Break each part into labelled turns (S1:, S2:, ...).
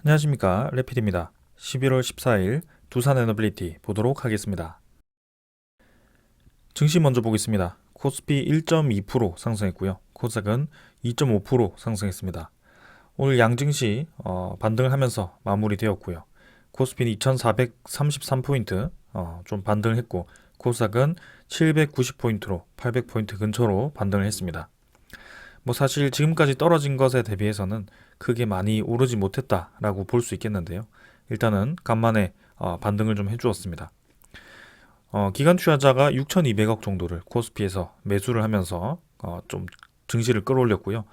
S1: 안녕하십니까, 레필입니다. 11월 14일 두산 에너빌리티 보도록 하겠습니다. 증시 먼저 보겠습니다. 코스피 1.2% 상승했고요. 코스닥은 2.5% 상승했습니다. 오늘 양증시 반등을 하면서 마무리되었고요. 코스피는 2433포인트 좀 반등을 했고, 코스닥은 790포인트로 800포인트 근처로 반등을 했습니다. 뭐 사실 지금까지 떨어진 것에 대비해서는 크게 많이 오르지 못했다라고 볼 수 있겠는데요. 일단은 간만에 반등을 좀 해주었습니다. 기관 투자자가 6,200억 정도를 코스피에서 매수를 하면서 좀 증시를 끌어올렸고요.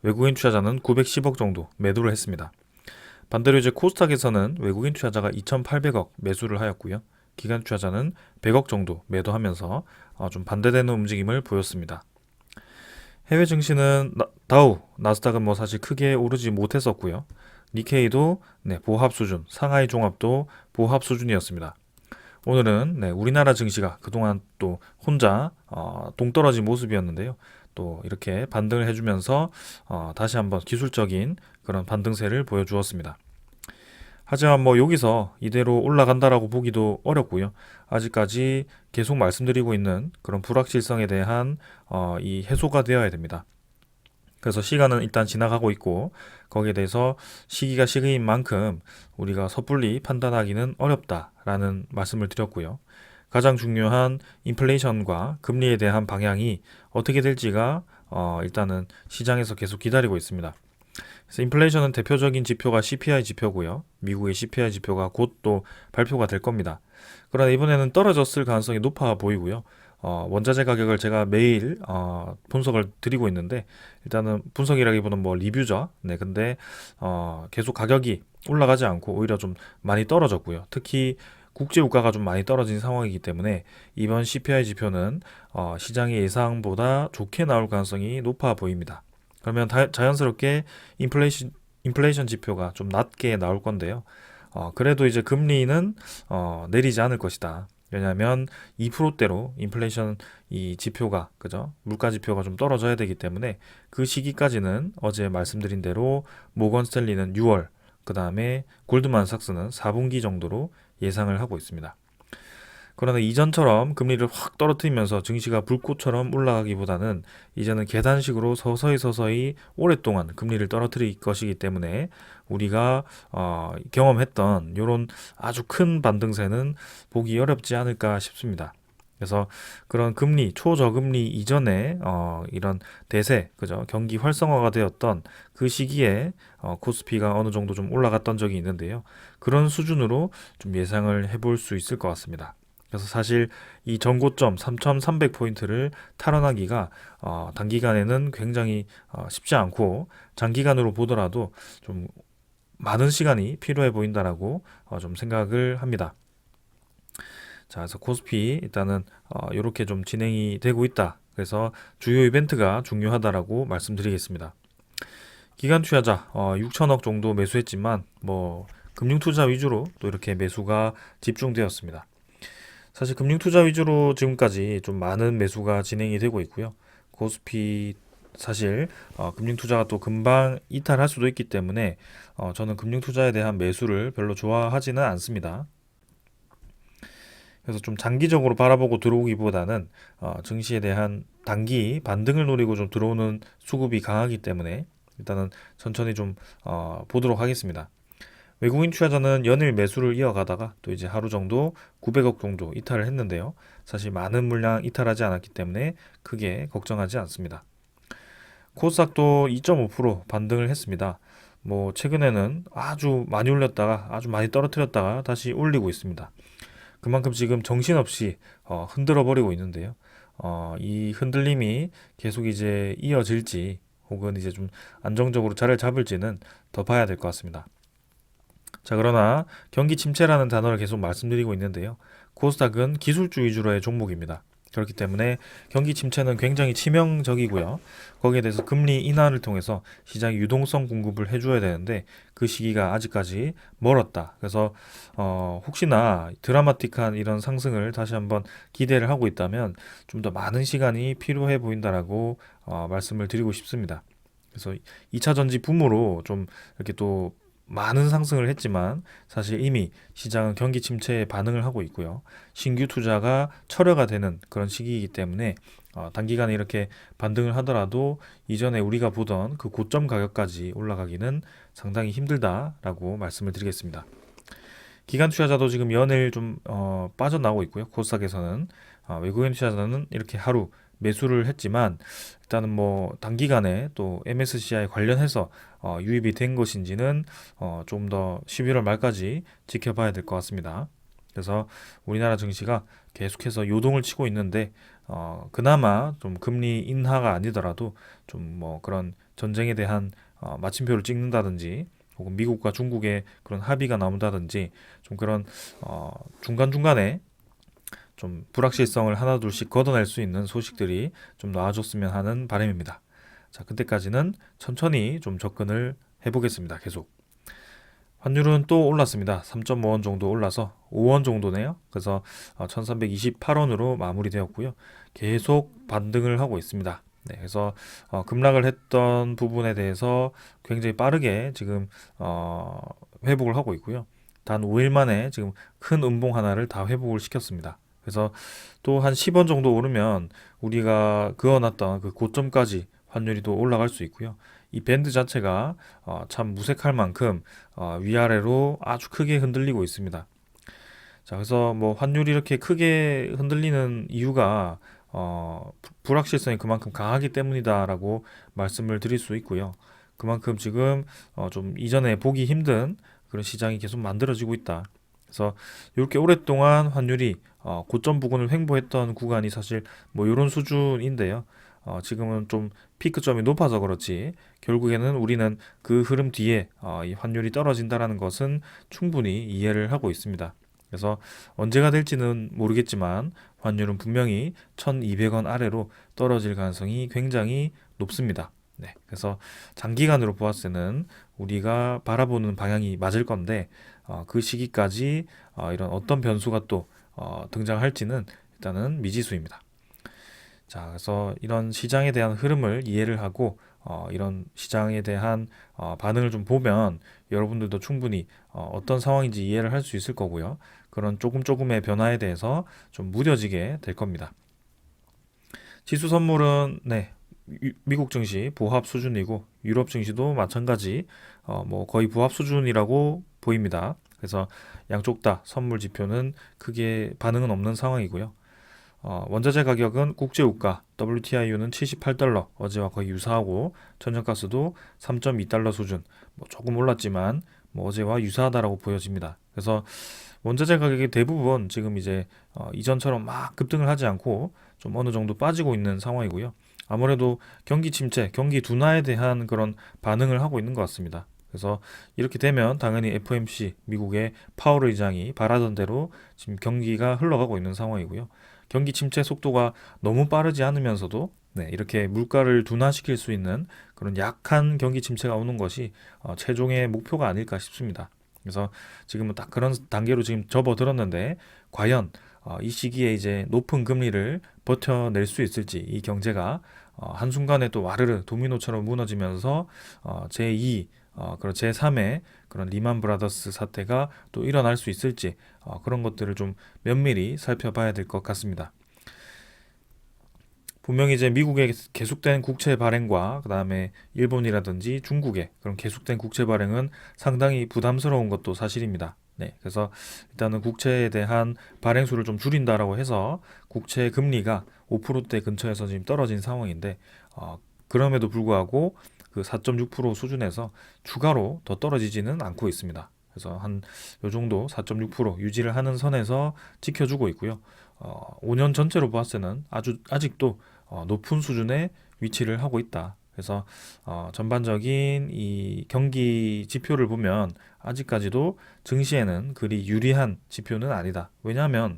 S1: 외국인 투자자는 910억 정도 매도를 했습니다. 반대로 이제 코스닥에서는 외국인 투자자가 2,800억 매수를 하였고요. 기관 투자자는 100억 정도 매도하면서 좀 반대되는 움직임을 보였습니다. 해외 증시는 다우, 나스닥은 뭐 사실 크게 오르지 못했었고요. 니케이도 보합 수준, 상하이 종합도 보합 수준이었습니다. 오늘은 우리나라 증시가 그동안 또 혼자 동떨어진 모습이었는데요. 또 이렇게 반등을 해주면서 다시 한번 기술적인 그런 반등세를 보여주었습니다. 하지만 뭐 여기서 이대로 올라간다라고 보기도 어렵고요. 아직까지 계속 말씀드리고 있는 그런 불확실성에 대한 이 해소가 되어야 됩니다. 그래서 시간은 일단 지나가고 있고, 거기에 대해서 시기가 시기인 만큼 우리가 섣불리 판단하기는 어렵다라는 말씀을 드렸고요. 가장 중요한 인플레이션과 금리에 대한 방향이 어떻게 될지가 일단은 시장에서 계속 기다리고 있습니다. 그래서 인플레이션은 대표적인 지표가 CPI 지표고요. 미국의 CPI 지표가 곧 또 발표가 될 겁니다. 그러나 이번에는 떨어졌을 가능성이 높아 보이고요. 원자재 가격을 제가 매일 분석을 드리고 있는데, 일단은 분석이라기보다는 뭐 리뷰죠. 근데 계속 가격이 올라가지 않고 오히려 좀 많이 떨어졌고요. 특히 국제 유가가 좀 많이 떨어진 상황이기 때문에 이번 CPI 지표는 시장의 예상보다 좋게 나올 가능성이 높아 보입니다. 그러면 자연스럽게 인플레이션 지표가 좀 낮게 나올 건데요. 그래도 이제 금리는 내리지 않을 것이다. 왜냐하면 2%대로 인플레이션 이 지표가, 그죠? 물가 지표가 좀 떨어져야 되기 때문에 그 시기까지는 어제 말씀드린 대로 모건 스탠리는 6월, 그 다음에 골드만삭스는 4분기 정도로 예상을 하고 있습니다. 그러나 이전처럼 금리를 확 떨어뜨리면서 증시가 불꽃처럼 올라가기보다는 이제는 계단식으로 서서히 오랫동안 금리를 떨어뜨릴 것이기 때문에 우리가 경험했던 이런 아주 큰 반등세는 보기 어렵지 않을까 싶습니다. 그래서 그런 금리, 초저금리 이전에 이런 대세, 그죠? 경기 활성화가 되었던 그 시기에 코스피가 어느 정도 좀 올라갔던 적이 있는데요. 그런 수준으로 좀 예상을 해볼 수 있을 것 같습니다. 그래서 사실 이 전고점 3,300포인트를 탈환하기가 단기간에는 굉장히 쉽지 않고, 장기간으로 보더라도 좀 많은 시간이 필요해 보인다라고 좀 생각을 합니다. 자, 그래서 코스피 일단은 이렇게 좀 진행이 되고 있다. 그래서 주요 이벤트가 중요하다라고 말씀드리겠습니다. 기관 투자자 6천억 정도 매수했지만 뭐 금융 투자 위주로 또 이렇게 매수가 집중되었습니다. 사실 금융 투자 위주로 지금까지 좀 많은 매수가 진행이 되고 있고요. 코스피 사실 금융 투자가 또 금방 이탈할 수도 있기 때문에 저는 금융 투자에 대한 매수를 별로 좋아하지는 않습니다. 그래서 좀 장기적으로 바라보고 들어오기보다는 증시에 대한 단기 반등을 노리고 좀 들어오는 수급이 강하기 때문에 일단은 천천히 좀 보도록 하겠습니다. 외국인 투자자는 연일 매수를 이어가다가 또 이제 하루 정도 900억 정도 이탈을 했는데요. 사실 많은 물량 이탈하지 않았기 때문에 크게 걱정하지 않습니다. 코스닥도 2.5% 반등을 했습니다. 뭐 최근에는 아주 많이 올렸다가 아주 많이 떨어뜨렸다가 다시 올리고 있습니다. 그만큼 지금 정신없이 흔들어 버리고 있는데요. 이 흔들림이 계속 이제 이어질지 혹은 이제 좀 안정적으로 자리를 잡을지는 더 봐야 될 것 같습니다. 자, 그러나 경기 침체라는 단어를 계속 말씀드리고 있는데요. 코스닥은 기술주 위주로의 종목입니다. 그렇기 때문에 경기 침체는 굉장히 치명적이고요. 거기에 대해서 금리 인하를 통해서 시장이 유동성 공급을 해줘야 되는데 그 시기가 아직까지 멀었다. 그래서 혹시나 드라마틱한 이런 상승을 다시 한번 기대를 하고 있다면 좀 더 많은 시간이 필요해 보인다라고 말씀을 드리고 싶습니다. 그래서 2차 전지 붐으로 좀 이렇게 또 많은 상승을 했지만 사실 이미 시장은 경기 침체에 반응을 하고 있고요. 신규 투자가 철회가 되는 그런 시기이기 때문에 단기간에 이렇게 반등을 하더라도 이전에 우리가 보던 그 고점 가격까지 올라가기는 상당히 힘들다라고 말씀을 드리겠습니다. 기관 투자자도 지금 연일 좀 빠져나오고 있고요. 코스닥에서는 외국인 투자자는 이렇게 하루 매수를 했지만 일단은 뭐 단기간에 또 MSCI 관련해서 유입이 된 것인지는 좀 더 11월 말까지 지켜봐야 될 것 같습니다. 그래서 우리나라 증시가 계속해서 요동을 치고 있는데 그나마 좀 금리 인하가 아니더라도 좀 뭐 그런 전쟁에 대한 마침표를 찍는다든지 혹은 미국과 중국의 그런 합의가 나온다든지 좀 그런 중간중간에 좀 불확실성을 하나둘씩 걷어낼 수 있는 소식들이 좀 나와줬으면 하는 바람입니다. 자, 그때까지는 천천히 좀 접근을 해보겠습니다. 계속. 환율은 또 올랐습니다. 3.5원 정도 올라서 5원 정도네요. 그래서 1328원으로 마무리되었고요. 계속 반등을 하고 있습니다. 네, 그래서 급락을 했던 부분에 대해서 굉장히 빠르게 지금 회복을 하고 있고요. 단 5일 만에 지금 큰 음봉 하나를 다 회복을 시켰습니다. 그래서 또 한 10원 정도 오르면 우리가 그어놨던 그 고점까지 환율이 또 올라갈 수 있고요. 이 밴드 자체가 참 무색할 만큼 위아래로 아주 크게 흔들리고 있습니다. 자, 그래서 뭐 환율이 이렇게 크게 흔들리는 이유가 불확실성이 그만큼 강하기 때문이다라고 말씀을 드릴 수 있고요. 그만큼 지금 좀 이전에 보기 힘든 그런 시장이 계속 만들어지고 있다. 그래서 이렇게 오랫동안 환율이 고점 부근을 횡보했던 구간이 사실 뭐 이런 수준인데요. 지금은 좀 피크점이 높아서 그렇지 결국에는 우리는 그 흐름 뒤에 이 환율이 떨어진다라는 것은 충분히 이해를 하고 있습니다. 그래서 언제가 될지는 모르겠지만 환율은 분명히 1200원 아래로 떨어질 가능성이 굉장히 높습니다. 네, 그래서 장기간으로 보았을 때는 우리가 바라보는 방향이 맞을 건데 그 시기까지 이런 어떤 변수가 또 등장할지는 일단은 미지수입니다. 자, 그래서 이런 시장에 대한 흐름을 이해를 하고 이런 시장에 대한 반응을 좀 보면 여러분들도 충분히 어떤 상황인지 이해를 할 수 있을 거고요. 그런 조금 조금의 변화에 대해서 좀 무뎌지게 될 겁니다. 지수 선물은 네, 미국 증시 보합 수준이고 유럽 증시도 마찬가지 뭐 거의 보합 수준이라고 보입니다. 그래서 양쪽 다 선물 지표는 크게 반응은 없는 상황이고요. 원자재 가격은 국제유가 WTI유는 78달러 어제와 거의 유사하고 천연가스도 3.2달러 수준 뭐 조금 올랐지만 뭐 어제와 유사하다라고 보여집니다. 그래서 원자재 가격이 대부분 지금 이제 이전처럼 막 급등을 하지 않고 좀 어느 정도 빠지고 있는 상황이고요. 아무래도 경기 침체, 경기 둔화에 대한 그런 반응을 하고 있는 것 같습니다. 그래서 이렇게 되면 당연히 FOMC 미국의 파월 의장이 바라던 대로 지금 경기가 흘러가고 있는 상황이고요. 경기 침체 속도가 너무 빠르지 않으면서도 네, 이렇게 물가를 둔화시킬 수 있는 그런 약한 경기 침체가 오는 것이 최종의 목표가 아닐까 싶습니다. 그래서 지금은 딱 그런 단계로 지금 접어들었는데 과연 이 시기에 이제 높은 금리를 버텨낼 수 있을지 이 경제가 한순간에 또 와르르 도미노처럼 무너지면서 제2 그런 제3의 그런 리만 브라더스 사태가 또 일어날 수 있을지 그런 것들을 좀 면밀히 살펴봐야 될 것 같습니다. 분명히 이제 미국의 계속된 국채 발행과 그다음에 일본이라든지 중국의 그런 계속된 국채 발행은 상당히 부담스러운 것도 사실입니다. 네, 그래서 일단은 국채에 대한 발행수를 좀 줄인다라고 해서 국채 금리가 5%대 근처에서 지금 떨어진 상황인데 그럼에도 불구하고 그 4.6% 수준에서 추가로 더 떨어지지는 않고 있습니다. 그래서 한 요 정도 4.6% 유지를 하는 선에서 지켜주고 있고요. 5년 전체로 봤을 때는 아직도 높은 수준의 위치를 하고 있다. 그래서 전반적인 이 경기 지표를 보면 아직까지도 증시에는 그리 유리한 지표는 아니다. 왜냐하면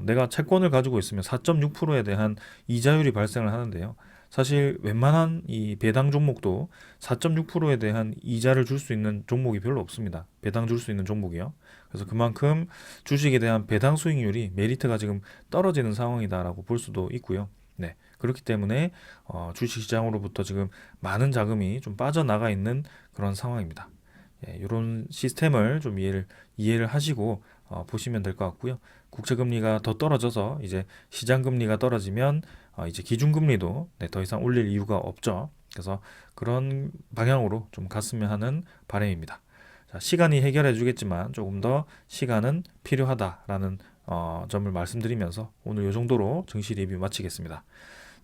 S1: 내가 채권을 가지고 있으면 4.6%에 대한 이자율이 발생을 하는데요. 사실 웬만한 이 배당 종목도 4.6%에 대한 이자를 줄 수 있는 종목이 별로 없습니다. 배당 줄 수 있는 종목이요. 그래서 그만큼 주식에 대한 배당 수익률이 메리트가 지금 떨어지는 상황이다라고 볼 수도 있고요. 네. 그렇기 때문에 주식시장으로부터 지금 많은 자금이 좀 빠져나가 있는 그런 상황입니다. 이런 시스템을 좀 이해를 하시고 보시면 될 것 같고요. 국채금리가 더 떨어져서 이제 시장금리가 떨어지면 이제 기준금리도 더 이상 올릴 이유가 없죠. 그래서 그런 방향으로 좀 갔으면 하는 바람입니다. 자, 시간이 해결해 주겠지만 조금 더 시간은 필요하다라는 점을 말씀드리면서 오늘 이 정도로 증시 리뷰 마치겠습니다.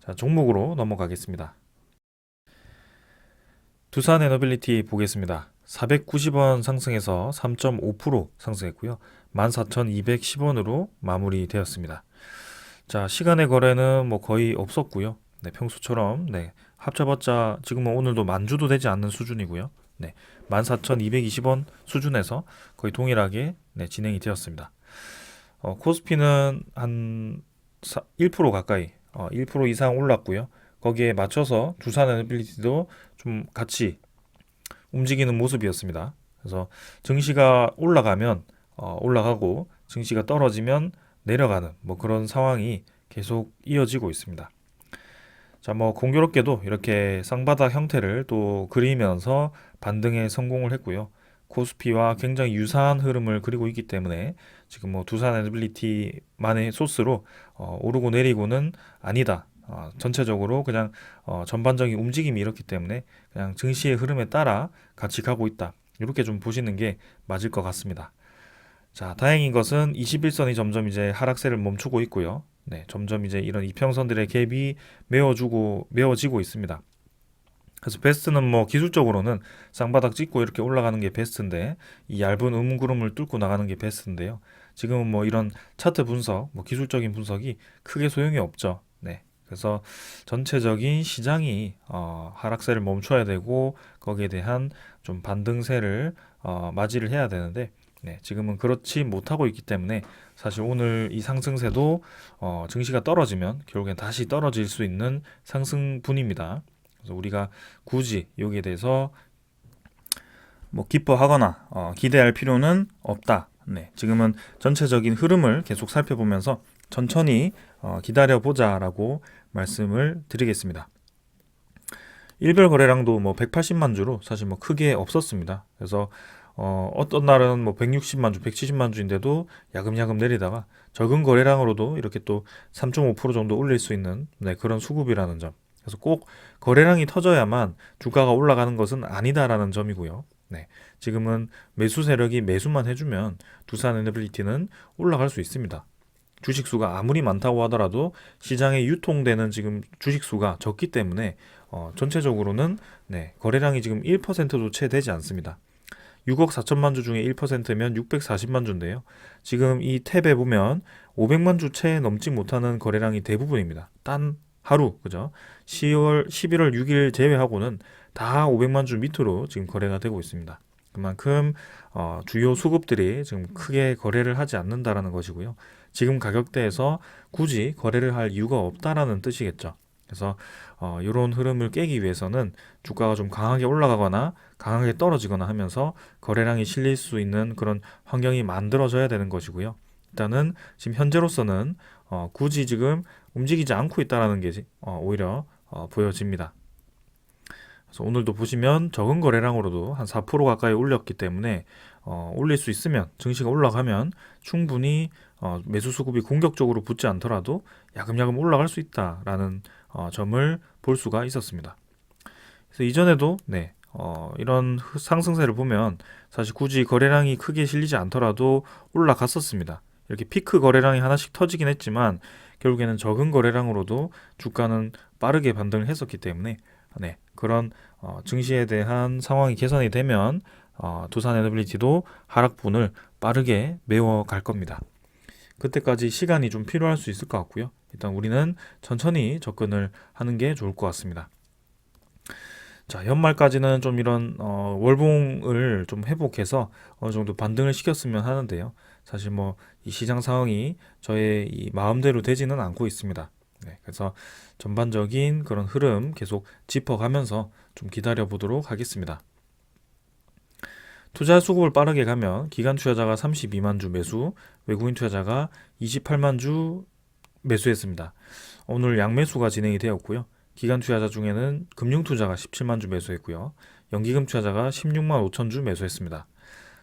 S1: 자, 종목으로 넘어가겠습니다. 두산에너빌리티 보겠습니다. 490원 상승해서 3.5% 상승했고요. 14,210원으로 마무리되었습니다. 자, 시간의 거래는 뭐 거의 없었고요. 네, 평소처럼 합쳐봤자 지금은 오늘도 만주도 되지 않는 수준이고요. 14,220원 수준에서 거의 동일하게 진행이 되었습니다. 코스피는 한 1% 가까이 1% 이상 올랐고요. 거기에 맞춰서 두산에너빌리티도 좀 같이 움직이는 모습이었습니다. 그래서 증시가 올라가면 올라가고 증시가 떨어지면 내려가는 뭐 그런 상황이 계속 이어지고 있습니다. 자, 뭐 공교롭게도 이렇게 쌍바닥 형태를 또 그리면서 반등에 성공을 했고요. 코스피와 굉장히 유사한 흐름을 그리고 있기 때문에 지금 뭐 두산에너빌리티만의 소스로 오르고 내리고는 아니다. 전체적으로 그냥 전반적인 움직임이 이렇기 때문에 그냥 증시의 흐름에 따라 같이 가고 있다. 이렇게 좀 보시는 게 맞을 것 같습니다. 자, 다행인 것은 21선이 점점 이제 하락세를 멈추고 있고요. 점점 이제 이런 이평선들의 갭이 메워지고 있습니다. 그래서 베스트는 뭐 기술적으로는 쌍바닥 찍고 이렇게 올라가는 게 베스트인데 이 얇은 음구름을 뚫고 나가는 게 베스트인데요. 지금은 뭐 이런 차트 분석, 뭐 기술적인 분석이 크게 소용이 없죠. 그래서 전체적인 시장이 하락세를 멈춰야 되고 거기에 대한 좀 반등세를 맞이를 해야 되는데 지금은 그렇지 못하고 있기 때문에 사실 오늘 이 상승세도 증시가 떨어지면 결국엔 다시 떨어질 수 있는 상승분입니다. 그래서 우리가 굳이 여기에 대해서 뭐 기뻐하거나 기대할 필요는 없다. 지금은 전체적인 흐름을 계속 살펴보면서 천천히 기다려보자라고 말씀을 드리겠습니다. 일별 거래량도 뭐 180만 주로 사실 뭐 크게 없었습니다. 그래서 어떤 날은 뭐 160만 주, 170만 주인데도 야금야금 내리다가 적은 거래량으로도 이렇게 또 3.5% 정도 올릴 수 있는 그런 수급이라는 점. 그래서 꼭 거래량이 터져야만 주가가 올라가는 것은 아니다라는 점이고요. 지금은 매수 세력이 매수만 해주면 두산에너빌리티는 올라갈 수 있습니다. 주식수가 아무리 많다고 하더라도 시장에 유통되는 지금 주식수가 적기 때문에 전체적으로는 거래량이 지금 1%도 채 되지 않습니다. 6억 4천만 주 중에 1%면 640만 주인데요. 지금 이 탭에 보면 500만 주 채 넘지 못하는 거래량이 대부분입니다. 단 하루, 그죠? 11월 6일 제외하고는 다 500만 주 밑으로 지금 거래가 되고 있습니다. 그만큼 주요 수급들이 지금 크게 거래를 하지 않는다라는 것이고요. 지금 가격대에서 굳이 거래를 할 이유가 없다라는 뜻이겠죠. 그래서 이런 흐름을 깨기 위해서는 주가가 좀 강하게 올라가거나 강하게 떨어지거나 하면서 거래량이 실릴 수 있는 그런 환경이 만들어져야 되는 것이고요. 일단은 지금 현재로서는 굳이 지금 움직이지 않고 있다라는 게 오히려 보여집니다. 그래서 오늘도 보시면 적은 거래량으로도 한 4% 가까이 올렸기 때문에 올릴 수 있으면 증시가 올라가면 충분히 매수 수급이 공격적으로 붙지 않더라도 야금야금 올라갈 수 있다라는 점을 볼 수가 있었습니다. 그래서 이전에도 이런 상승세를 보면 사실 굳이 거래량이 크게 실리지 않더라도 올라갔었습니다. 이렇게 피크 거래량이 하나씩 터지긴 했지만 결국에는 적은 거래량으로도 주가는 빠르게 반등을 했었기 때문에 그런 증시에 대한 상황이 개선이 되면 두산에너빌리티도 하락분을 빠르게 메워갈 겁니다. 그때까지 시간이 좀 필요할 수 있을 것 같고요. 일단 우리는 천천히 접근을 하는 게 좋을 것 같습니다. 자, 연말까지는 좀 이런 월봉을 좀 회복해서 어느 정도 반등을 시켰으면 하는데요. 사실 뭐 이 시장 상황이 저의 이 마음대로 되지는 않고 있습니다. 그래서 전반적인 그런 흐름 계속 짚어가면서 좀 기다려 보도록 하겠습니다. 투자 수급을 빠르게 가면 기관 투자자가 32만 주 매수, 외국인 투자자가 28만 주 매수했습니다. 오늘 양매수가 진행이 되었고요. 기관 투자자 중에는 금융 투자가 17만 주 매수했고요. 연기금 투자자가 16만 5천 주 매수했습니다.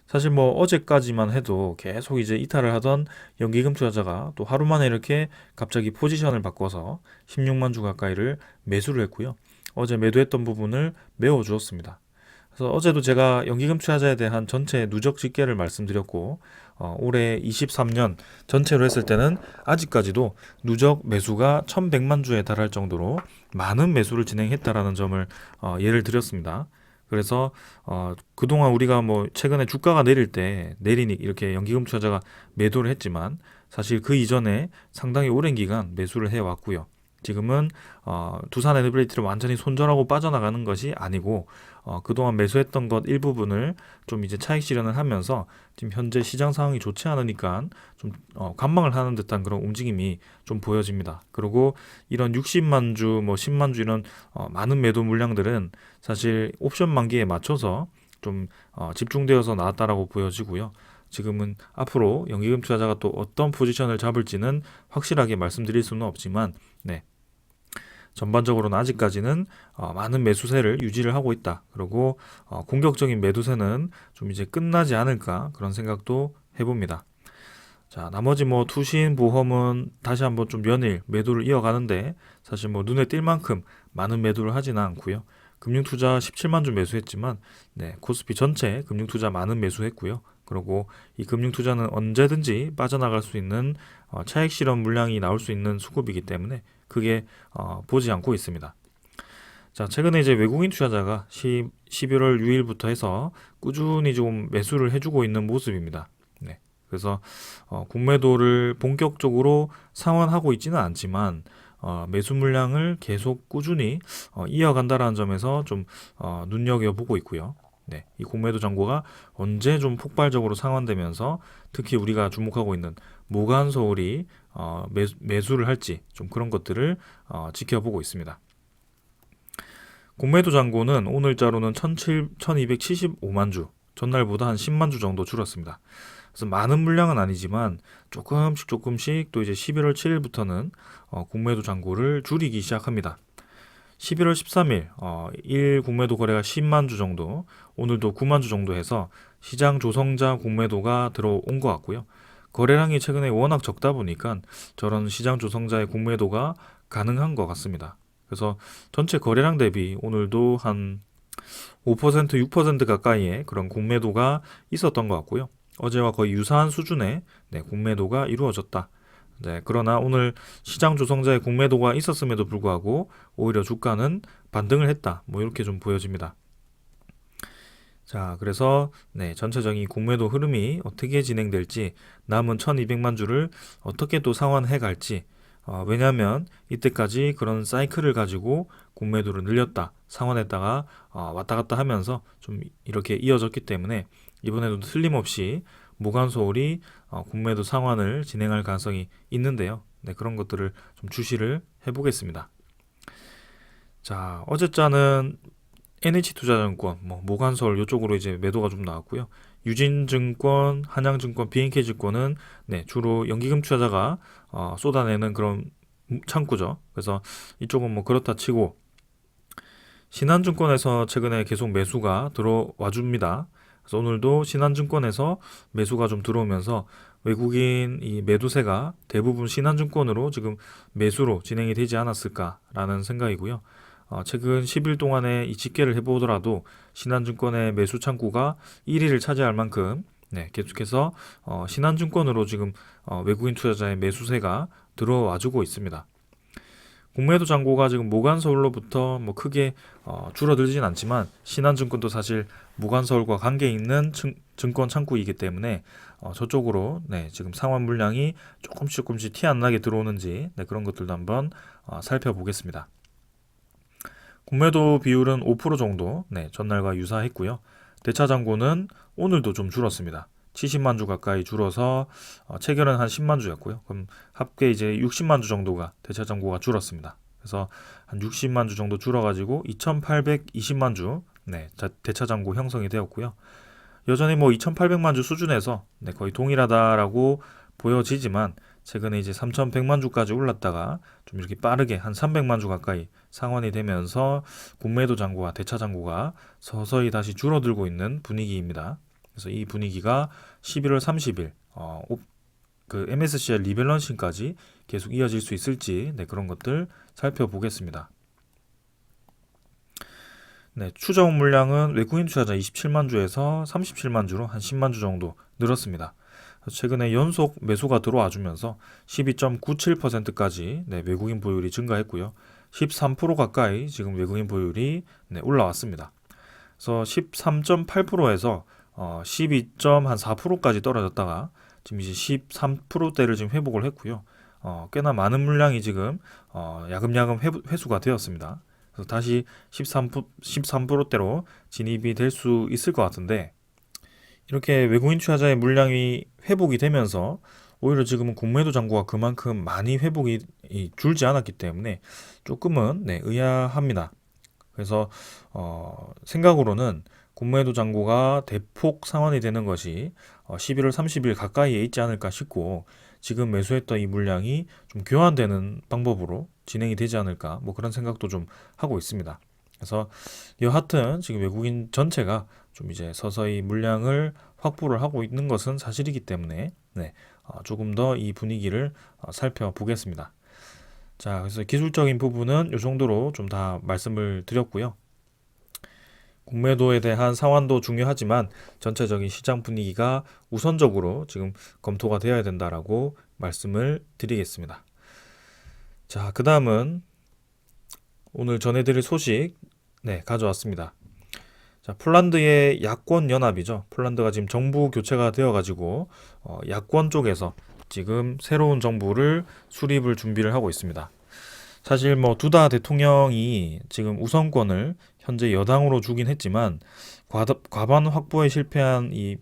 S1: 사실 뭐 어제까지만 해도 계속 이제 이탈을 하던 연기금 투자자가 또 하루 만에 이렇게 갑자기 포지션을 바꿔서 16만 주 가까이를 매수를 했고요. 어제 매도했던 부분을 메워주었습니다. 그래서 어제도 제가 연기금 투자자에 대한 전체 누적 집계를 말씀드렸고, 올해 23년 전체로 했을 때는 아직까지도 누적 매수가 1100만 주에 달할 정도로 많은 매수를 진행했다라는 점을 예를 드렸습니다. 그래서 그동안 우리가 뭐 최근에 주가가 내릴 때 내리니 이렇게 연기금 투자자가 매도를 했지만 사실 그 이전에 상당히 오랜 기간 매수를 해왔고요. 지금은 두산 에너빌리티를 완전히 손절하고 빠져나가는 것이 아니고 그동안 매수했던 것 일부분을 좀 이제 차익 실현을 하면서 지금 현재 시장 상황이 좋지 않으니까 좀 관망을 하는 듯한 그런 움직임이 좀 보여집니다. 그리고 이런 60만 주, 뭐 10만 주 이런 많은 매도 물량들은 사실 옵션 만기에 맞춰서 좀 집중되어서 나왔다라고 보여지고요. 지금은 앞으로 연기금 투자자가 또 어떤 포지션을 잡을지는 확실하게 말씀드릴 수는 없지만, 네, 전반적으로는 아직까지는 많은 매수세를 유지를 하고 있다. 그리고 공격적인 매도세는 좀 이제 끝나지 않을까 그런 생각도 해봅니다. 자, 나머지 뭐 투신, 보험은 다시 한번 좀 연일 매도를 이어가는데 사실 뭐 눈에 띌 만큼 많은 매도를 하지는 않고요. 금융투자 17만 주 매수했지만, 네, 코스피 전체 금융투자 많은 매수했고요. 그리고 이 금융투자는 언제든지 빠져나갈 수 있는 차익 실현 물량이 나올 수 있는 수급이기 때문에 크게 보지 않고 있습니다. 자, 최근에 이제 외국인 투자자가 11월 6일부터 해서 꾸준히 좀 매수를 해주고 있는 모습입니다. 네, 그래서 국매도를 본격적으로 상환하고 있지는 않지만 매수 물량을 계속 꾸준히 이어간다라는 점에서 좀 눈여겨보고 있고요. 네, 이 공매도 잔고가 언제 좀 폭발적으로 상환되면서 특히 우리가 주목하고 있는 모간서울이 매수를 할지 좀 그런 것들을 지켜보고 있습니다. 공매도 잔고는 오늘자로는 1275만 주, 전날보다 한 10만 주 정도 줄었습니다. 그래서 많은 물량은 아니지만 조금씩 또 이제 11월 7일부터는 공매도 잔고를 줄이기 시작합니다. 11월 13일 일 공매도 거래가 10만 주 정도, 오늘도 9만 주 정도 해서 시장 조성자 공매도가 들어온 것 같고요. 거래량이 최근에 워낙 적다 보니까 저런 시장 조성자의 공매도가 가능한 것 같습니다. 그래서 전체 거래량 대비 오늘도 한 5%, 6% 가까이의 그런 공매도가 있었던 것 같고요. 어제와 거의 유사한 수준의 공매도가 이루어졌다. 네, 그러나 오늘 시장 조성자의 공매도가 있었음에도 불구하고 오히려 주가는 반등을 했다. 뭐 이렇게 좀 보여집니다. 자, 그래서 전체적인 공매도 흐름이 어떻게 진행될지, 남은 1200만 주를 어떻게 또 상환해 갈지, 왜냐하면 이때까지 그런 사이클을 가지고 공매도를 늘렸다, 상환했다가 왔다 갔다 하면서 좀 이렇게 이어졌기 때문에 이번에도 틀림없이 모간소울이 공매도 상환을 진행할 가능성이 있는데요. 네, 그런 것들을 좀 주시를 해보겠습니다. 자, 어제자는 NH투자증권, 모간서울 이쪽으로 이제 매도가 좀 나왔고요. 유진증권, 한양증권, BNK증권은 주로 연기금 투자자가 쏟아내는 그런 창구죠. 그래서 이쪽은 뭐 그렇다 치고 신한증권에서 최근에 계속 매수가 들어와 줍니다. 그래서 오늘도 신한증권에서 매수가 좀 들어오면서 외국인 이 매도세가 대부분 신한증권으로 지금 매수로 진행이 되지 않았을까라는 생각이고요. 최근 10일 동안에 이 집계를 해보더라도 신한증권의 매수 창구가 1위를 차지할 만큼 계속해서 신한증권으로 지금 외국인 투자자의 매수세가 들어와주고 있습니다. 공매도 잔고가 지금 모간서울로부터 뭐 크게 줄어들진 않지만 신한증권도 사실 모간서울과 관계 있는 증권 창구이기 때문에 저쪽으로 지금 상환 물량이 조금씩 티 안 나게 들어오는지 그런 것들도 한번 살펴보겠습니다. 공매도 비율은 5% 정도 전날과 유사했고요. 대차 잔고는 오늘도 좀 줄었습니다. 70만 주 가까이 줄어서 체결은 한 10만 주였고요. 그럼 합계 이제 60만 주 정도가 대차 잔고가 줄었습니다. 그래서 한 60만 주 정도 줄어가지고 2,820만 주 대차 잔고 형성이 되었고요. 여전히 뭐 2,800만 주 수준에서 거의 동일하다라고 보여지지만 최근에 이제 3,100만 주까지 올랐다가 좀 이렇게 빠르게 한 300만 주 가까이 상환이 되면서 공매도 잔고와 대차 잔고가 서서히 다시 줄어들고 있는 분위기입니다. 그래서 이 분위기가 11월 30일 그 MSCI 리밸런싱까지 계속 이어질 수 있을지 그런 것들 살펴보겠습니다. 추정 물량은 외국인 투자자 27만 주에서 37만 주로 한 10만 주 정도 늘었습니다. 최근에 연속 매수가 들어와 주면서 12.97%까지 외국인 보율이 증가했고요. 13% 가까이 지금 외국인 보율이 올라왔습니다. 그래서 13.8%에서 12.4%까지 떨어졌다가 지금 이제 13%대를 지금 회복을 했고요. 꽤나 많은 물량이 지금 야금야금 회수가 되었습니다. 그래서 다시 13%대로 진입이 될 수 있을 것 같은데, 이렇게 외국인 투자자의 물량이 회복이 되면서 오히려 지금은 공매도 잔고가 그만큼 많이 회복이 줄지 않았기 때문에 조금은 의아합니다. 그래서 생각으로는 공매도 잔고가 대폭 상환이 되는 것이 11월 30일 가까이에 있지 않을까 싶고, 지금 매수했던 이 물량이 좀 교환되는 방법으로 진행이 되지 않을까 그런 생각도 좀 하고 있습니다. 그래서 여하튼 지금 외국인 전체가 좀 이제 서서히 물량을 확보를 하고 있는 것은 사실이기 때문에 조금 더 이 분위기를 살펴보겠습니다. 자, 그래서 기술적인 부분은 이 정도로 좀 다 말씀을 드렸고요. 공매도에 대한 상환도 중요하지만 전체적인 시장 분위기가 우선적으로 지금 검토가 되어야 된다라고 말씀을 드리겠습니다. 자, 그 다음은 오늘 전해드릴 소식 가져왔습니다. 자, 폴란드의 야권 연합이죠. 폴란드가 지금 정부 교체가 되어가지고 야권 쪽에서 지금 새로운 정부를 수립을 준비를 하고 있습니다. 사실 두다 대통령이 지금 우선권을 현재 여당으로 주긴 했지만 과반 확보에 실패한 이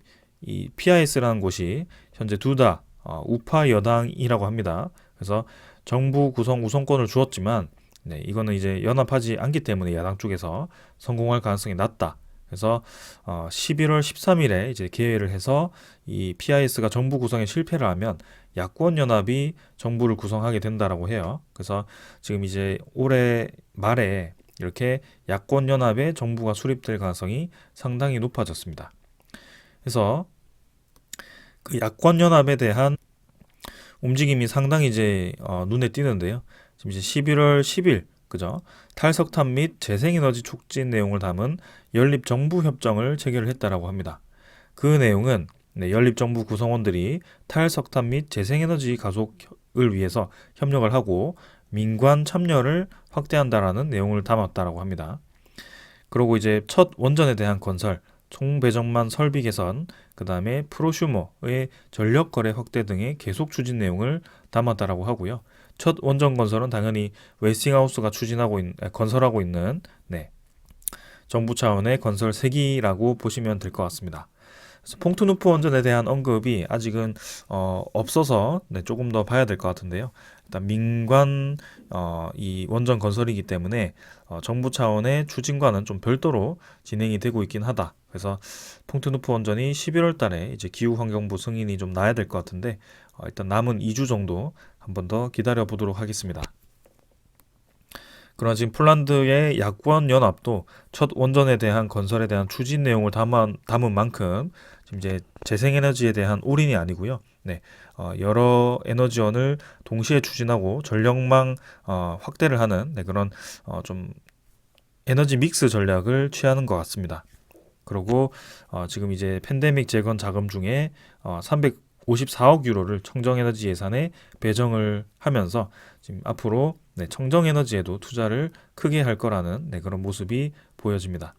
S1: PIS라는 곳이 현재 두다 우파 여당이라고 합니다. 그래서 정부 구성 우선권을 주었지만 이거는 이제 연합하지 않기 때문에 야당 쪽에서 성공할 가능성이 낮다. 그래서 11월 13일에 이제 개회를 해서 이 PIS가 정부 구성에 실패를 하면 야권 연합이 정부를 구성하게 된다라고 해요. 그래서 지금 이제 올해 말에 이렇게 야권 연합의 정부가 수립될 가능성이 상당히 높아졌습니다. 그래서 그 야권 연합에 대한 움직임이 상당히 이제 눈에 띄는데요. 지금 이제 11월 10일 그죠? 탈석탄 및 재생에너지 촉진 내용을 담은 연립정부협정을 체결을 했다라고 합니다. 그 내용은 연립정부 구성원들이 탈석탄 및 재생에너지 가속을 위해서 협력을 하고 민관 참여를 확대한다라는 내용을 담았다라고 합니다. 그리고 이제 첫 원전에 대한 건설, 총배정만 설비 개선, 그 다음에 프로슈머의 전력 거래 확대 등의 계속 추진 내용을 담았다라고 하고요. 첫 원전 건설은 당연히 웨스팅하우스가 건설하고 있는 정부 차원의 건설 3기라고 보시면 될 것 같습니다. 그래서 퐁트누프 원전에 대한 언급이 아직은 없어서 조금 더 봐야 될 것 같은데요. 일단 민관 이 원전 건설이기 때문에 정부 차원의 추진과는 좀 별도로 진행이 되고 있긴 하다. 그래서 퐁트누프 원전이 11월 달에 이제 기후환경부 승인이 좀 나야 될 것 같은데 일단 남은 2주 정도 한 번 더 기다려 보도록 하겠습니다. 그러나 지금 폴란드의 야권 연합도 첫 원전에 대한 건설에 대한 추진 내용을 담은 만큼 지금 이제 재생에너지에 대한 올인이 아니고요. 여러 에너지원을 동시에 추진하고 전력망 확대를 하는 그런 좀 에너지 믹스 전략을 취하는 것 같습니다. 그리고 지금 이제 팬데믹 재건 자금 중에 354억 유로를 청정에너지 예산에 배정을 하면서 지금 앞으로 청정에너지에도 투자를 크게 할 거라는 그런 모습이 보여집니다.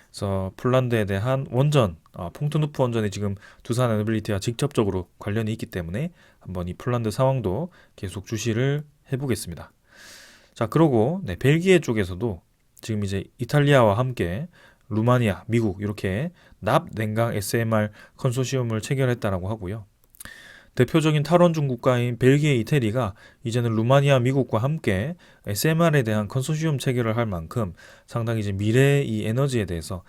S1: 그래서 폴란드에 대한 원전, 퐁트누프 원전이 지금 두산 에너빌리티와 직접적으로 관련이 있기 때문에 한번 이 폴란드 상황도 계속 주시를 해보겠습니다. 자, 그리고 벨기에 쪽에서도 지금 이제 이탈리아와 함께 루마니아, 미국 이렇게 납 냉각 SMR 컨소시엄을 체결했다라고 하고요. 대표적인 탈원중 국가인 벨기에, 이태리가 이제는 루마니아, 미국과 함께 SMR에 대한 컨소시엄 체결을 할 만큼 상당히 이제 미래의 이 에너지에 대해서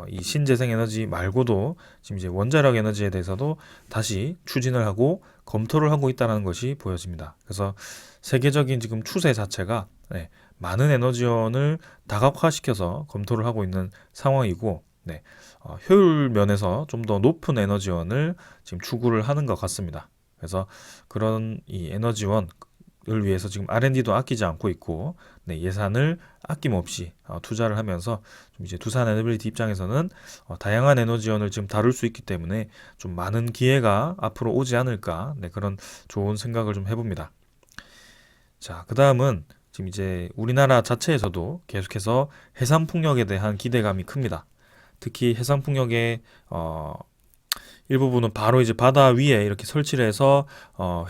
S1: 이 신재생 에너지 말고도 지금 이제 원자력 에너지에 대해서도 다시 추진을 하고 검토를 하고 있다는 것이 보여집니다. 그래서 세계적인 지금 추세 자체가 많은 에너지원을 다각화시켜서 검토를 하고 있는 상황이고, 효율 면에서 좀 더 높은 에너지원을 지금 추구를 하는 것 같습니다. 그래서 그런 이 에너지원을 위해서 지금 R&D도 아끼지 않고 있고, 예산을 아낌없이 투자를 하면서 좀 이제 두산 에너빌리티 입장에서는 다양한 에너지원을 지금 다룰 수 있기 때문에 좀 많은 기회가 앞으로 오지 않을까, 그런 좋은 생각을 좀 해봅니다. 자, 그 다음은 지금 이제 우리나라 자체에서도 계속해서 해상 풍력에 대한 기대감이 큽니다. 특히 해상 풍력의 일부분은 바로 이제 바다 위에 이렇게 설치를 해서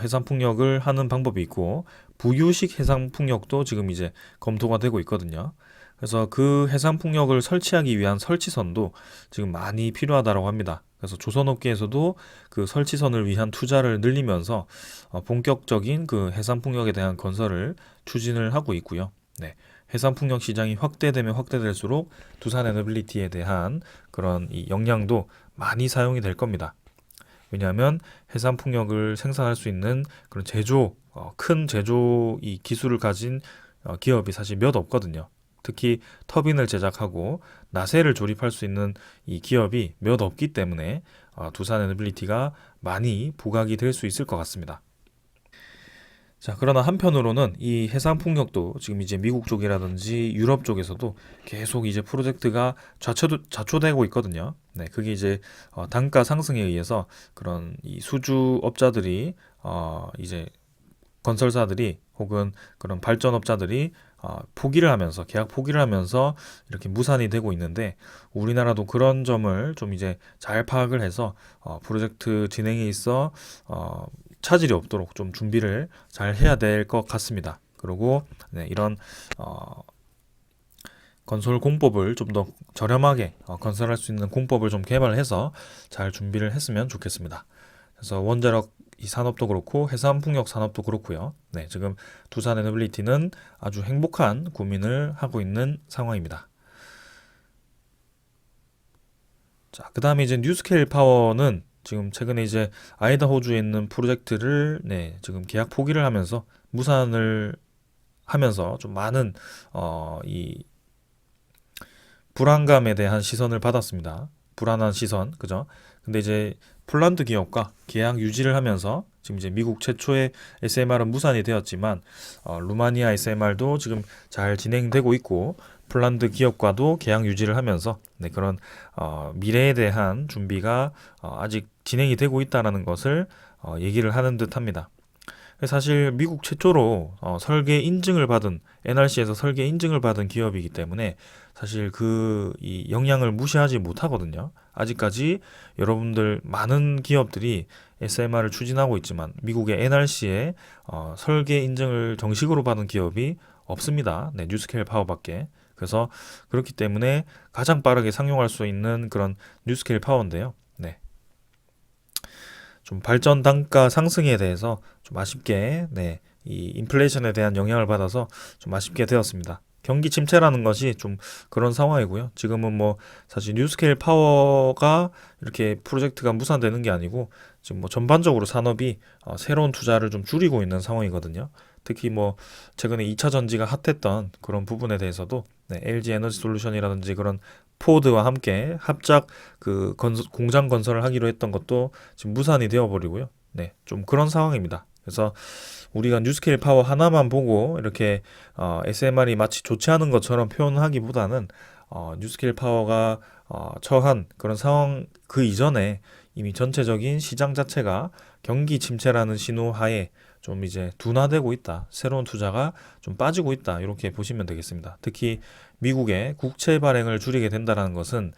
S1: 해상 풍력을 하는 방법이 있고, 부유식 해상 풍력도 지금 이제 검토가 되고 있거든요. 그래서 그 해상 풍력을 설치하기 위한 설치선도 지금 많이 필요하다고 합니다. 그래서 조선업계에서도 그 설치선을 위한 투자를 늘리면서 본격적인 그 해상 풍력에 대한 건설을 추진을 하고 있고요. 해상 풍력 시장이 확대되면 확대될수록 두산 에너빌리티에 대한 그런 이 역량도 많이 사용이 될 겁니다. 왜냐하면 해상 풍력을 생산할 수 있는 그런 큰 제조 이 기술을 가진 기업이 사실 몇 없거든요. 특히 터빈을 제작하고 나세를 조립할 수 있는 이 기업이 몇 없기 때문에 두산 에너빌리티가 많이 부각이 될 수 있을 것 같습니다. 자, 그러나 한편으로는 이 해상 풍력도 지금 이제 미국 쪽이라든지 유럽 쪽에서도 계속 이제 프로젝트가 좌초되고 있거든요. 그게 이제 단가 상승에 의해서 그런 이 수주업자들이 이제 건설사들이 혹은 그런 발전업자들이 계약 포기를 하면서 이렇게 무산이 되고 있는데, 우리나라도 그런 점을 좀 이제 잘 파악을 해서 프로젝트 진행에 있어 차질이 없도록 좀 준비를 잘 해야 될 것 같습니다. 그리고 이런 건설 공법을 좀 더 저렴하게 건설할 수 있는 공법을 좀 개발해서 잘 준비를 했으면 좋겠습니다. 그래서 원자력 이 산업도 그렇고 해상풍력 산업도 그렇고요. 지금 두산 에너빌리티는 아주 행복한 고민을 하고 있는 상황입니다. 자, 그 다음에 이제 뉴스케일 파워는 지금 최근에 이제 아이다호주에 있는 프로젝트를 지금 계약 포기를 하면서 무산을 하면서 좀 많은 이 불안감에 대한 시선을 받았습니다. 불안한 시선, 그죠? 근데 이제 폴란드 기업과 계약 유지를 하면서 지금 이제 미국 최초의 SMR은 무산이 되었지만 루마니아 SMR도 지금 잘 진행되고 있고, 폴란드 기업과도 계약 유지를 하면서 그런 미래에 대한 준비가 아직 진행이 되고 있다는 것을 얘기를 하는 듯합니다. 사실 미국 최초로 설계 인증을 받은 NRC에서 설계 인증을 받은 기업이기 때문에 사실 이 영향을 무시하지 못하거든요. 아직까지 여러분들 많은 기업들이 SMR을 추진하고 있지만 미국의 NRC에 설계 인증을 정식으로 받은 기업이 없습니다. 뉴스케일 파워밖에. 그래서 그렇기 때문에 가장 빠르게 상용할 수 있는 그런 뉴스케일 파워인데요. 좀 발전 단가 상승에 대해서 좀 아쉽게 이 인플레이션에 대한 영향을 받아서 좀 아쉽게 되었습니다. 경기 침체라는 것이 좀 그런 상황이고요. 지금은 뭐 사실 뉴스케일 파워가 이렇게 프로젝트가 무산되는 게 아니고 지금 뭐 전반적으로 산업이 새로운 투자를 좀 줄이고 있는 상황이거든요. 특히 뭐 최근에 2차 전지가 핫했던 그런 부분에 대해서도 LG 에너지 솔루션이라든지 그런 포드와 함께 합작 그 공장 건설을 하기로 했던 것도 지금 무산이 되어버리고요. 좀 그런 상황입니다. 그래서 우리가 뉴스케일 파워 하나만 보고 이렇게 SMR이 마치 좋지 않은 것처럼 표현하기보다는 뉴스케일 파워가 처한 그런 상황 그 이전에 이미 전체적인 시장 자체가 경기 침체라는 신호하에 좀 이제 둔화되고 있다. 새로운 투자가 좀 빠지고 있다. 이렇게 보시면 되겠습니다. 특히 미국의 국채 발행을 줄이게 된다는 것은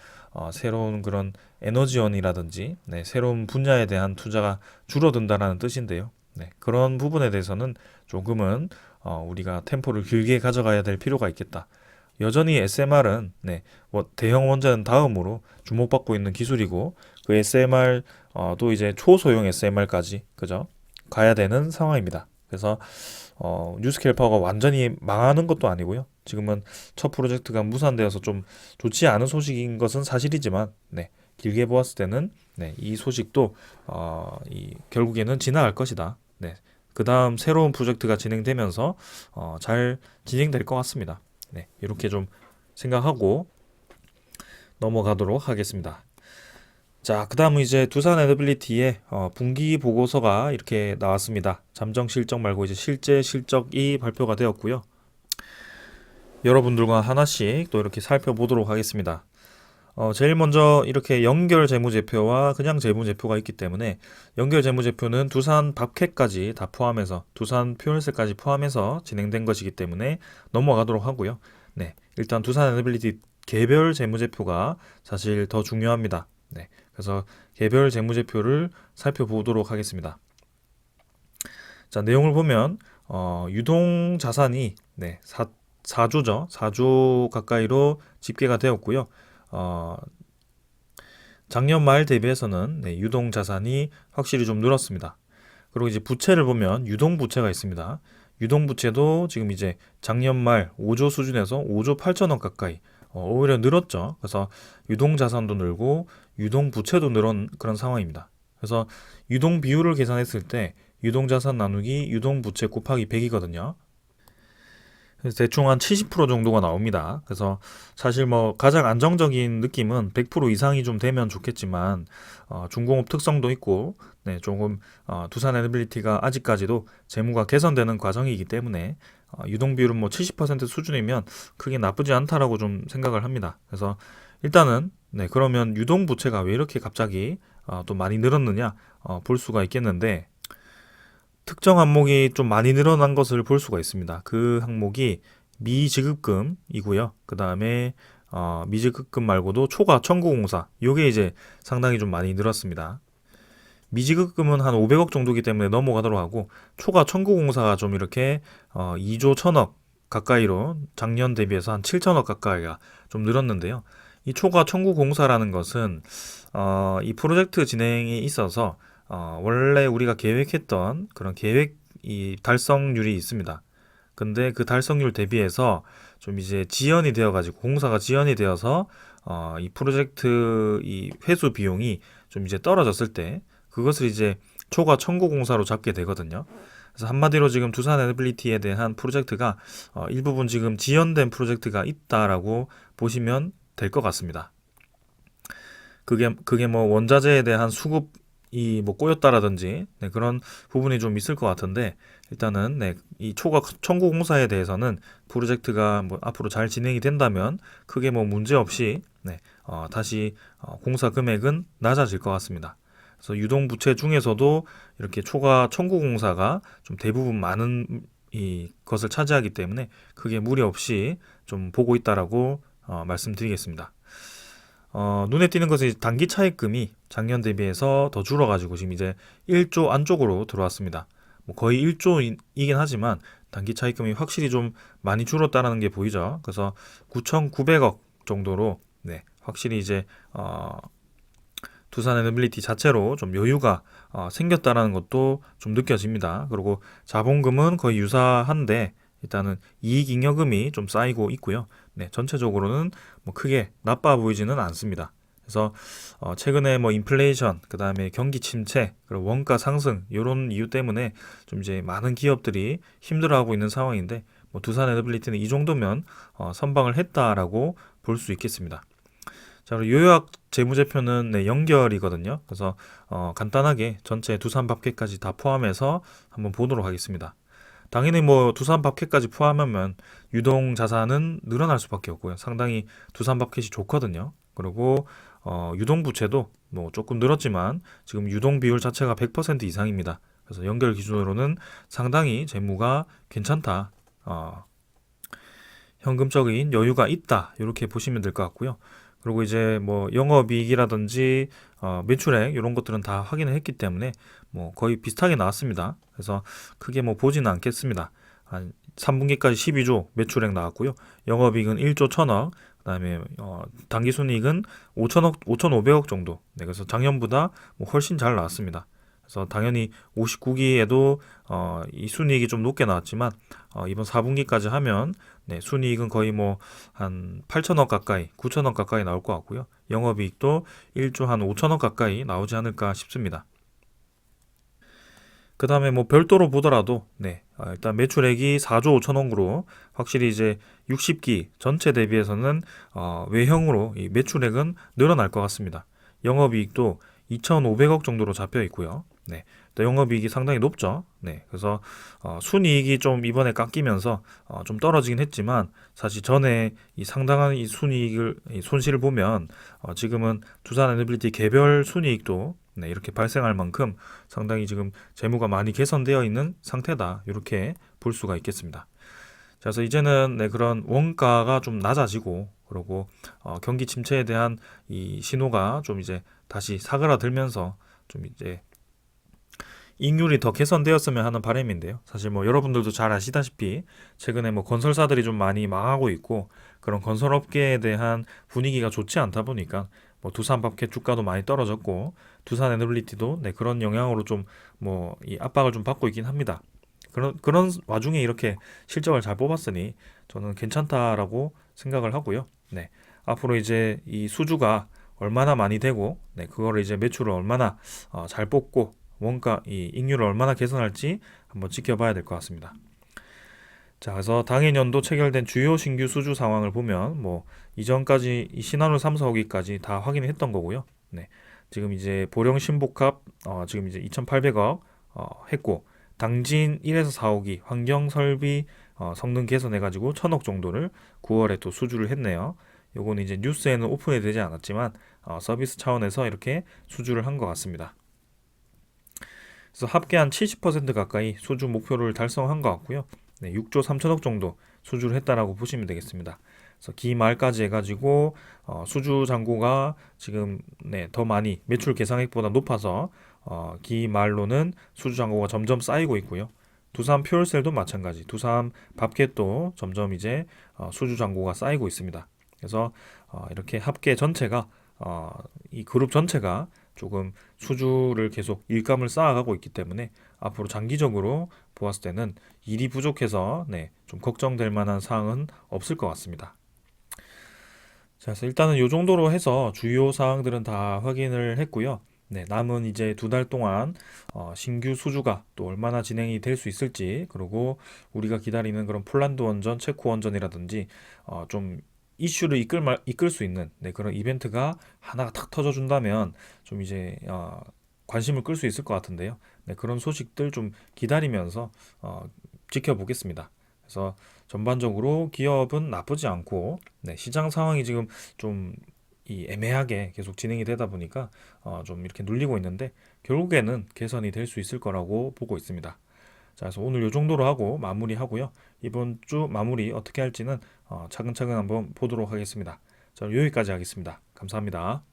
S1: 새로운 그런 에너지원이라든지 새로운 분야에 대한 투자가 줄어든다는 뜻인데요. 그런 부분에 대해서는 조금은 우리가 템포를 길게 가져가야 될 필요가 있겠다. 여전히 SMR은 대형 원자는 다음으로 주목받고 있는 기술이고, 그 SMR도 이제 초소형 SMR까지 그죠? 가야 되는 상황입니다. 그래서 뉴스케일 파워가 완전히 망하는 것도 아니고요. 지금은 첫 프로젝트가 무산되어서 좀 좋지 않은 소식인 것은 사실이지만, 네, 길게 보았을 때는 네, 이 소식도 결국에는 지나갈 것이다. 네, 그 다음 새로운 프로젝트가 진행되면서 잘 진행될 것 같습니다. 네, 이렇게 좀 생각하고 넘어가도록 하겠습니다. 자, 그 다음은 이제 두산 에너빌리티의 분기 보고서가 이렇게 나왔습니다. 잠정 실적 말고 이제 실제 실적이 발표가 되었고요. 여러분들과 하나씩 또 이렇게 살펴보도록 하겠습니다. 제일 먼저 이렇게 연결 재무제표와 그냥 재무제표가 있기 때문에 연결 재무제표는 두산 밥캐까지 다 포함해서 두산 퓨얼셀까지 포함해서 진행된 것이기 때문에 넘어가도록 하고요. 네, 일단 두산 에너빌리티 개별 재무제표가 사실 더 중요합니다. 네, 그래서 개별 재무제표를 살펴보도록 하겠습니다. 자, 내용을 보면 유동 자산이 네, 4조죠. 4조 가까이로 집계가 되었고요. 작년 말 대비해서는 네, 유동 자산이 확실히 좀 늘었습니다. 그리고 이제 부채를 보면 유동 부채가 있습니다. 유동 부채도 지금 이제 작년 말 5조 수준에서 5조 8천억 가까이 오히려 늘었죠. 그래서 유동 자산도 늘고 유동 부채도 늘은 그런 상황입니다. 그래서 유동 비율을 계산했을 때 유동 자산 나누기 유동 부채 곱하기 100이거든요. 그래서 대충 한 70% 정도가 나옵니다. 그래서 사실 뭐 가장 안정적인 느낌은 100% 이상이 좀 되면 좋겠지만 중공업 특성도 있고 네, 조금 두산 에너빌리티가 아직까지도 재무가 개선되는 과정이기 때문에 유동 비율은 뭐 70% 수준이면 크게 나쁘지 않다라고 좀 생각을 합니다. 그래서 일단은 네, 그러면 유동 부채가 왜 이렇게 갑자기 또 많이 늘었느냐 볼 수가 있겠는데 특정 항목이 좀 많이 늘어난 것을 볼 수가 있습니다. 그 항목이 미지급금이고요. 그 다음에 미지급금 말고도 초과 청구공사 요게 이제 상당히 좀 많이 늘었습니다. 미지급금은 한 500억 정도이기 때문에 넘어가도록 하고 초과 청구공사가 좀 이렇게 2조 1000억 가까이로 작년 대비해서 한 7천억 가까이가 좀 늘었는데요. 이 초과 청구공사라는 것은 이 프로젝트 진행에 있어서 원래 우리가 계획했던 그런 이 달성률이 있습니다. 근데 그 달성률 대비해서 좀 이제 지연이 되어가지고 공사가 지연이 되어서 이 프로젝트 이 회수 비용이 좀 이제 떨어졌을 때 그것을 이제 초과 청구 공사로 잡게 되거든요. 그래서 한마디로 지금 두산 에너빌리티에 대한 프로젝트가 일부분 지금 지연된 프로젝트가 있다라고 보시면 될 것 같습니다. 그게 뭐 원자재에 대한 수급이 뭐 꼬였다라든지 네, 그런 부분이 좀 있을 것 같은데 일단은 네, 이 초과 청구 공사에 대해서는 프로젝트가 뭐 앞으로 잘 진행이 된다면 크게 뭐 문제 없이 네, 다시 공사 금액은 낮아질 것 같습니다. 그래서 유동 부채 중에서도 이렇게 초과 청구 공사가 좀 대부분 많은 이 것을 차지하기 때문에 크게 무리 없이 좀 보고 있다라고 말씀드리겠습니다. 눈에 띄는 것은 단기 차입금이 작년 대비해서 더 줄어가지고 지금 이제 1조 안쪽으로 들어왔습니다. 뭐 거의 1조이긴 하지만 단기 차입금이 확실히 좀 많이 줄었다는 게 보이죠. 그래서 9,900억 정도로 네, 확실히 이제 두산 에너빌리티 자체로 좀 여유가 생겼다라는 것도 좀 느껴집니다. 그리고 자본금은 거의 유사한데 일단은 이익잉여금이 좀 쌓이고 있고요. 네, 전체적으로는 뭐 크게 나빠 보이지는 않습니다. 그래서 최근에 뭐 인플레이션, 그 다음에 경기 침체, 그리고 원가 상승 이런 이유 때문에 좀 이제 많은 기업들이 힘들어하고 있는 상황인데 뭐 두산 에너빌리티는 이 정도면 선방을 했다라고 볼 수 있겠습니다. 자, 그리고 요약 재무제표는 네, 연결이거든요. 그래서 간단하게 전체 두산 밥캐까지 다 포함해서 한번 보도록 하겠습니다. 당연히 뭐 두산 밥캐까지 포함하면 유동 자산은 늘어날 수밖에 없고요. 상당히 두산 밥캐이 좋거든요. 그리고 유동 부채도 뭐 조금 늘었지만 지금 유동 비율 자체가 100% 이상입니다. 그래서 연결 기준으로는 상당히 재무가 괜찮다. 현금적인 여유가 있다. 이렇게 보시면 될 것 같고요. 그리고 이제 뭐 영업이익이라든지 매출액 이런 것들은 다 확인을 했기 때문에 뭐 거의 비슷하게 나왔습니다. 그래서 크게 뭐 보지는 않겠습니다. 한 3분기까지 12조 매출액 나왔고요. 영업이익은 1조 1000억, 그다음에 당기순이익은 5천억, 5,500억 정도. 네, 그래서 작년보다 뭐 훨씬 잘 나왔습니다. 그래서 당연히 59기에도 이 순이익이 좀 높게 나왔지만 이번 4분기까지 하면 네, 순이익은 거의 뭐 한 8천억 가까이, 9천억 가까이 나올 것 같고요. 영업이익도 1조 한 5천억 가까이 나오지 않을까 싶습니다. 그 다음에 뭐 별도로 보더라도 네, 일단 매출액이 4조 5천억으로 확실히 이제 60기 전체 대비해서는 외형으로 이 매출액은 늘어날 것 같습니다. 영업이익도 2,500억 정도로 잡혀 있고요. 네, 또 영업이익이 상당히 높죠. 네, 그래서 순이익이 좀 이번에 깎이면서 좀 떨어지긴 했지만 사실 전에 이 상당한 이 순이익을 이 손실을 보면 지금은 두산에너빌리티 개별 순이익도 네, 이렇게 발생할 만큼 상당히 지금 재무가 많이 개선되어 있는 상태다. 이렇게 볼 수가 있겠습니다. 자, 그래서 이제는 네, 그런 원가가 좀 낮아지고 그리고 경기 침체에 대한 이 신호가 좀 이제 다시 사그라들면서 좀 이제 이익률이 더 개선되었으면 하는 바람인데요. 사실 뭐 여러분들도 잘 아시다시피 최근에 뭐 건설사들이 좀 많이 망하고 있고 그런 건설업계에 대한 분위기가 좋지 않다 보니까 뭐 두산밥켓 주가도 많이 떨어졌고 두산에너빌리티도 네, 그런 영향으로 좀 뭐 이 압박을 좀 받고 있긴 합니다. 그런 와중에 이렇게 실적을 잘 뽑았으니 저는 괜찮다라고 생각을 하고요. 네. 앞으로 이제 이 수주가 얼마나 많이 되고 네, 그거를 이제 매출을 얼마나 잘 뽑고 원가 이 익률을 얼마나 개선할지 한번 지켜봐야 될 것 같습니다. 자, 그래서 당해년도 체결된 주요 신규 수주 상황을 보면 뭐 이전까지 이 신한울 3, 4호기까지 다 확인했던 거고요. 네. 지금 이제 보령 신복합 지금 이제 2,800억 했고 당진 1에서 4호기 환경 설비 성능 개선해 가지고 1,000억 정도를 9월에 또 수주를 했네요. 요거는 이제 뉴스에는 오픈이 되지 않았지만 서비스 차원에서 이렇게 수주를 한 것 같습니다. 그래서 합계 한 70% 가까이 수주 목표를 달성한 것 같고요. 네, 6조 3천억 정도 수주를 했다라고 보시면 되겠습니다. 그래서 기말까지 해가지고 수주 잔고가 지금 네, 더 많이 매출 계상액보다 높아서 기말로는 수주 잔고가 점점 쌓이고 있고요. 두산 퓨얼셀도 마찬가지. 두산 밥켓도 점점 이제 수주 잔고가 쌓이고 있습니다. 그래서 이렇게 합계 전체가 이 그룹 전체가 조금 수주를 계속 일감을 쌓아가고 있기 때문에 앞으로 장기적으로 보았을 때는 일이 부족해서 네, 좀 걱정될 만한 사항은 없을 것 같습니다. 자, 그래서 일단은 이 정도로 해서 주요 사항들은 다 확인을 했고요. 네, 남은 이제 2달 동안 신규 수주가 또 얼마나 진행이 될 수 있을지, 그리고 우리가 기다리는 그런 폴란드 원전, 체코 원전이라든지 좀 이슈를 이끌 수 있는 네, 그런 이벤트가 하나가 탁 터져준다면 좀 이제 관심을 끌 수 있을 것 같은데요. 네, 그런 소식들 좀 기다리면서 지켜보겠습니다. 그래서 전반적으로 기업은 나쁘지 않고 네, 시장 상황이 지금 좀 이 애매하게 계속 진행이 되다 보니까 좀 이렇게 눌리고 있는데 결국에는 개선이 될 수 있을 거라고 보고 있습니다. 자, 그래서 오늘 이 정도로 하고 마무리하고요. 이번 주 마무리 어떻게 할지는 차근차근 한번 보도록 하겠습니다. 저는 여기까지 하겠습니다. 감사합니다.